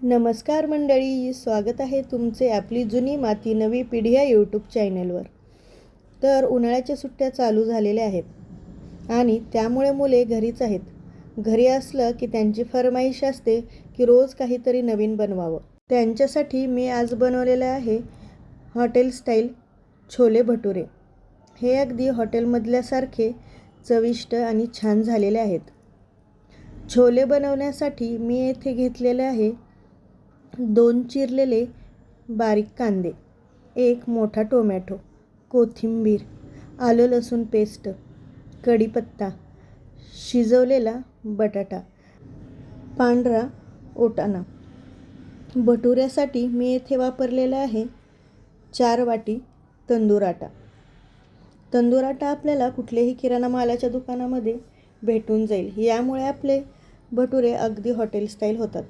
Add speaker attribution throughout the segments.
Speaker 1: नमस्कार मंडळी, स्वागत आहे तुमचे आपली जुनी माती नवी पिढी या यूट्यूब चॅनलवर. तर उन्हाळ्याच्या सुट्ट्या चालू झालेल्या आहेत आणि त्यामुळे मुले घरीच आहेत. घरी असलं की त्यांची फरमाईश असते की रोज काहीतरी नवीन बनवावं. त्यांच्यासाठी मी आज बनवलेलं आहे हॉटेल स्टाईल छोले भटुरे. हे अगदी हॉटेलमधल्यासारखे चविष्ट आणि छान झालेले आहेत. छोले बनवण्यासाठी मी येथे घेतलेले आहे 2 चिरलेले बारीक कांदे, 1 मोठा टोमॅटो, कोथिंबीर, आलं लसूण पेस्ट, कढीपत्ता, शिजवलेला बटाटा, पांढरा वाटाणा. भटुऱ्यासाठी मी येथे वापरलेला आहे 4 वाटी तंदूर आटा. तंदूर आटा आपल्याला कुठल्याही किराणा मालाच्या दुकानामध्ये भेटून जाईल. यामुळे आपले भटुरे अगदी हॉटेल स्टाईल होतात.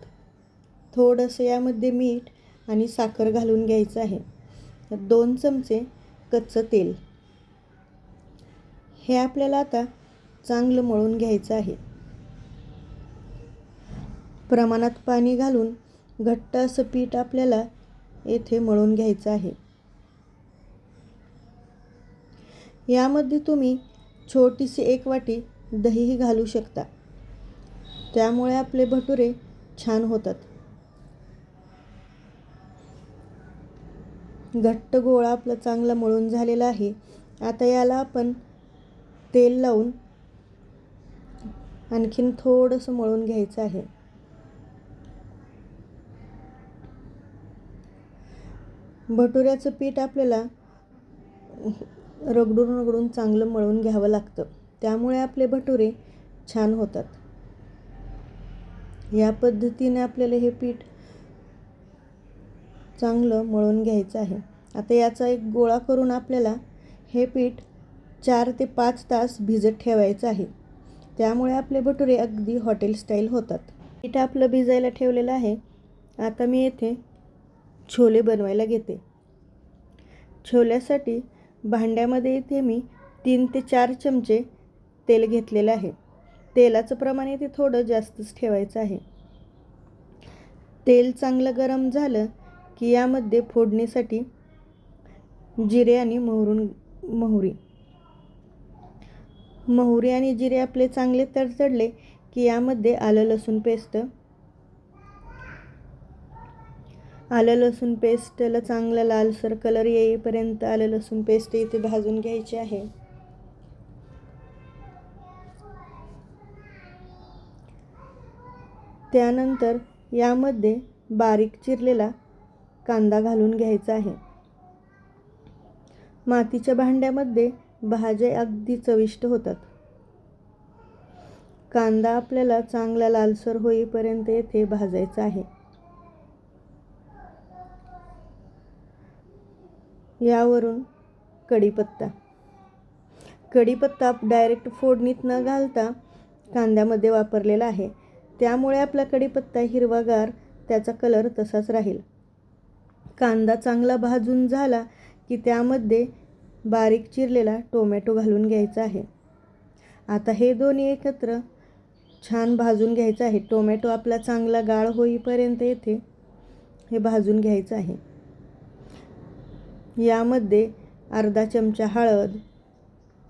Speaker 1: थोडंसं यामध्ये मीठ आणि साखर घालून घ्यायचं आहे. 2 चमचे कच्चं तेल. हे आपल्याला आता चांगलं मळून घ्यायचं आहे. प्रमाणात पाणी घालून घट्ट असं पीठ आपल्याला येथे मळून घ्यायचं आहे. यामध्ये तुम्ही छोटीशी 1 वाटी दहीही घालू शकता. त्यामुळे आपले भटुरे छान होतात. घट्ट गोळा आपला चांगला मळून झालेला आहे. आता याला आपण तेल लावून आणखीन थोडंसं मळून घ्यायचं आहे. भटुऱ्याचं पीठ आपल्याला रगडून चांगलं मळून घ्यावं लागतं. त्यामुळे आपले भटुरे छान होतात. या पद्धतीने आपल्याला हे पीठ चांगलं मळून घ्यायचं आहे. आता याचा एक गोळा करून आपल्याला हे पीठ 4 ते 5 तास भिजत ठेवायचं आहे. त्यामुळे आपले भटुरे अगदी हॉटेल स्टाईल होतात. पीठ आपलं भिजायला ठेवलेलं आहे. आता मी येथे छोले बनवायला घेते. छोल्यासाठी भांड्यामध्ये इथे मी 3 ते 4 चमचे तेल घेतलेलं आहे. तेलाचं प्रमाण इथे थोडं जास्तच ठेवायचं आहे. तेल चांगलं गरम झालं की यामध्ये फोडणीसाठी जिरे आणि मोहरी आणि जिरे आपले चांगले तडतडले की यामध्ये आलं लसूण पेस्टला चांगला लालसर कलर येईपर्यंत आलं लसूण पेस्ट इथे भाजून घ्यायची आहे. त्यानंतर यामध्ये बारीक चिरलेला कांदा घालून घ्यायचा आहे. मातीच्या भांड्यामध्ये भाज्या अगदी चविष्ट होतात. कांदा आपल्याला चांगला लालसर होईपर्यंत येथे भाजायचा आहे. यावरून कढीपत्ता डायरेक्ट फोडणीत न घालता कांद्यामध्ये वापरलेला आहे. त्यामुळे आपला कढीपत्ता हिरवागार, त्याचा कलर तसाच राहील. कांदा चांगला भाजून झाला की त्यामध्ये बारीक चिरलेला टोमॅटो घालून घ्यायचा आहे. आता हे दोन्ही एकत्र छान भाजून घ्यायचं आहे. टोमॅटो आपला चांगला गाळ होईपर्यंत येथे हे भाजून घ्यायचं आहे. यामध्ये अर्धा चमचा हळद,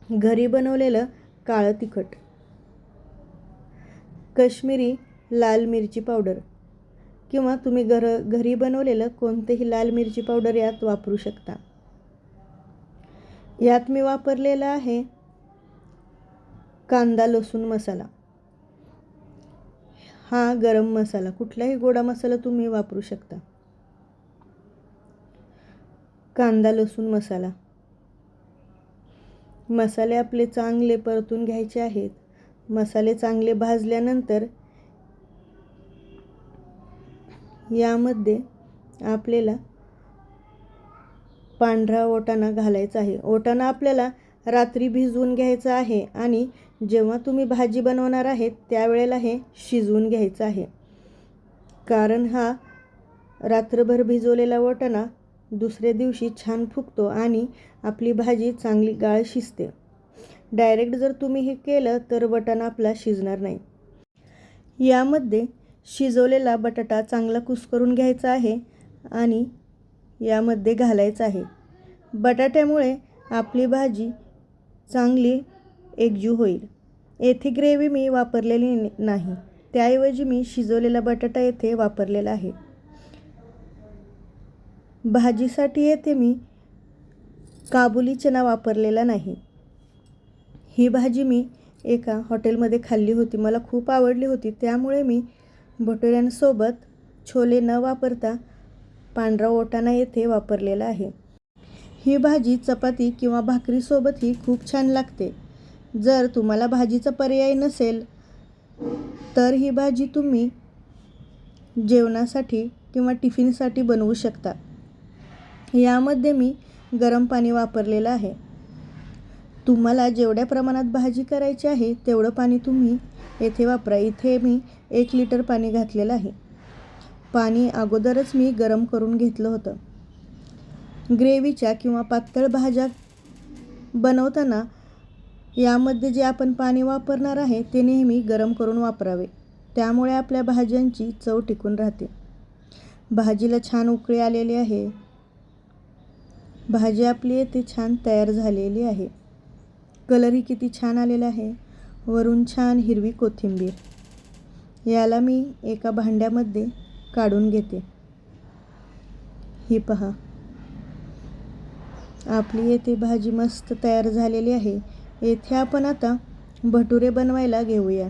Speaker 1: घरी बनवलेलं काळं तिखट, काश्मीरी लाल मिरची पावडर किंवा तुम्ही घरी बनवलेलं कोणतेही लाल मिरची पावडर यात वापरू शकता. यात मी वापरलेला आहे कांदा लसूण मसाला. हा गरम मसाला, कुठलाही गोडा मसाला तुम्ही वापरू शकता. कांदा लसूण मसाले आपले चांगले परतून घ्यायचे आहेत. मसाले चांगले भाजल्यानंतर यामध्ये आपल्याला पांढरा वाटाणा घालायचा आहे. वाटाणा आपल्याला रात्री भिजवून घ्यायचा आहे आणि जेव्हा तुम्ही भाजी बनवणार आहेत त्यावेळेला हे शिजवून घ्यायचं आहे. कारण हा रात्रभर भिजवलेला वाटाणा दुसऱ्या दिवशी छान फुगतो आणि आपली भाजी चांगली गाळ शिजते. डायरेक्ट जर तुम्ही हे केलं तर वाटाणा आपला शिजणार नाही. यामध्ये शिजवलेला बटाटा चांगला कुस्करून घ्यायचा आहे आणि यामध्ये घालायचा आहे. बटाट्यामुळे आपली भाजी चांगली एकजीव होईल. येथे ग्रेव्ही मी वापरलेली नाही, त्याऐवजी मी शिजवलेला बटाटा येथे वापरलेला आहे. भाजीसाठी येथे मी काबुली चना वापरलेला नाही. ही भाजी मी एका हॉटेलमध्ये खाल्ली होती, मला खूप आवडली होती. त्यामुळे मी भटुऱ्यांसोबत छोले न वापरता पांढरा वाटाणा येथे वापरलेला आहे. ही भाजी चपाती किंवा भाकरीसोबतही खूप छान लागते. जर तुम्हाला भाजीचा पर्याय नसेल तर ही भाजी तुम्ही जेवणासाठी किंवा टिफिनसाठी बनवू शकता. यामध्ये मी गरम पाणी वापरलेलं आहे. तुम्हाला जेवढ्या प्रमाणात भाजी करायची आहे तेवढं पाणी तुम्ही येथे वापरा. इथे मी 1 लिटर पाणी घातलेलं आहे. पाणी अगोदरच मी गरम करून घेतलं होतं. ग्रेव्हीच्या किंवा पातळ भाज्या बनवताना यामध्ये जे आपण पाणी वापरणार आहे ते नेहमी गरम करून वापरावे, त्यामुळे आपल्या भाज्यांची चव टिकून राहते. भाजीला छान उकळी आलेली आहे. भाजी आपली येथे छान तयार झालेली आहे. कलरही किती छान आलेला आहे. वरून छान हिरवी कोथिंबीर. याला मी एका भांड्यामध्ये काढून घेते. ही पहा, आपली येथे भाजी मस्त तयार झालेली आहे. येथे आपण आता भटुरे बनवायला घेऊया.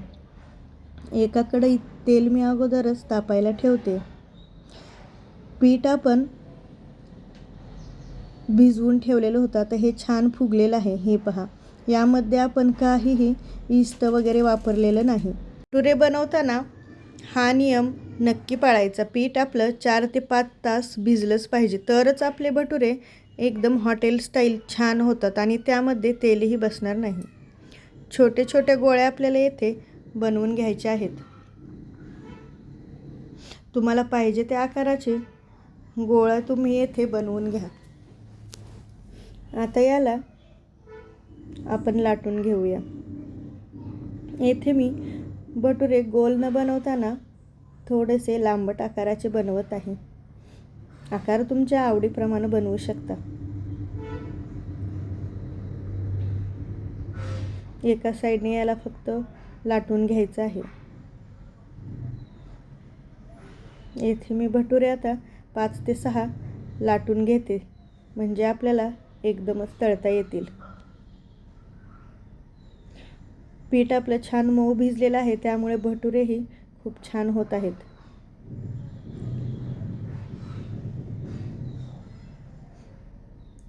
Speaker 1: एका कढईत तेल मी अगोदरच तापायला ठेवते. पीठ आपण भिजवून ठेवलेलं होतं, तर हे छान फुगलेलं आहे. हे पहा, यामध्ये आपण काहीही इस्ट वगैरे वापरलेलं नाही. भटुरे बनवताना हा नियम नक्की पाळायचा. पीठ आपलं 4 ते 5 तास भिजलंच पाहिजे, तरच आपले भटुरे एकदम हॉटेल स्टाईल छान होतात आणि त्यामध्ये तेलही बसणार नाही. छोटे छोटे गोळे आपल्याला येथे बनवून घ्यायचे आहेत. तुम्हाला पाहिजे त्या आकाराचे गोळा तुम्ही येथे बनवून घ्या. आता याला आपण लाटून घेऊया. येथे मी भटुरे गोल न बनवताना थोडेसे लांबट आकाराचे बनवत आहे. आकार तुमच्या आवडीप्रमाणे बनवू शकता. एका साईडने याला फक्त लाटून घ्यायचं आहे. येथे मी भटुरे आता 5 ते 6 लाटून घेते, म्हणजे आपल्याला एकदमच तळता येतील. पीठ आपलं छान मऊ भिजलेलं आहे, त्यामुळे भटुरेही खूप छान होत आहेत.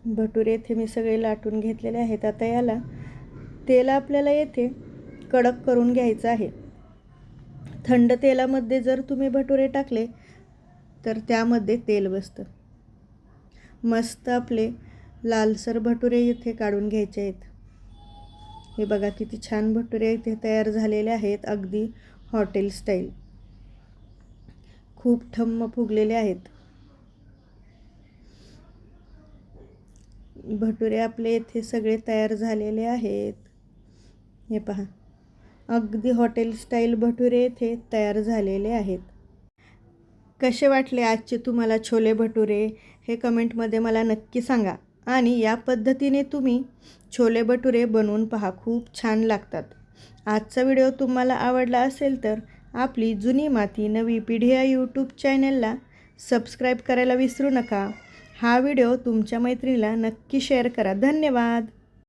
Speaker 1: भटुरे येथे मी सगळे लाटून घेतलेले आहेत. आता याला तेल आपल्याला येथे कडक करून घ्यायचं आहे. थंड तेलामध्ये जर तुम्ही भटुरे टाकले तर त्यामध्ये तेल बसतं. मस्त आपले लालसर भटुरे इथे काढून घ्यायचे आहेत. हे बघा किती छान भटुरे इथे तयार झालेले आहेत, अगदी हॉटेल स्टाईल. खूप ठम्म फुगलेले आहेत. भटुरे आपले इथे सगळे तयार झालेले आहेत. हे पहा, अगदी हॉटेल स्टाईल भटुरे इथे तयार झालेले आहेत. कसे वाटले आजचे तुम्हाला छोले भटुरे हे कमेंटमध्ये मला नक्की सांगा. आणि या पद्धतीने तुम्ही छोले भटुरे बनवून पहा, खूप छान लागतात. आजचा व्हिडिओ तुम्हाला आवडला असेल तर आपली जुनी माती नवी पिढी या यूट्यूब चॅनलला सबस्क्राईब करायला विसरू नका. हा व्हिडिओ तुमच्या मैत्रिणीला नक्की शेअर करा. धन्यवाद.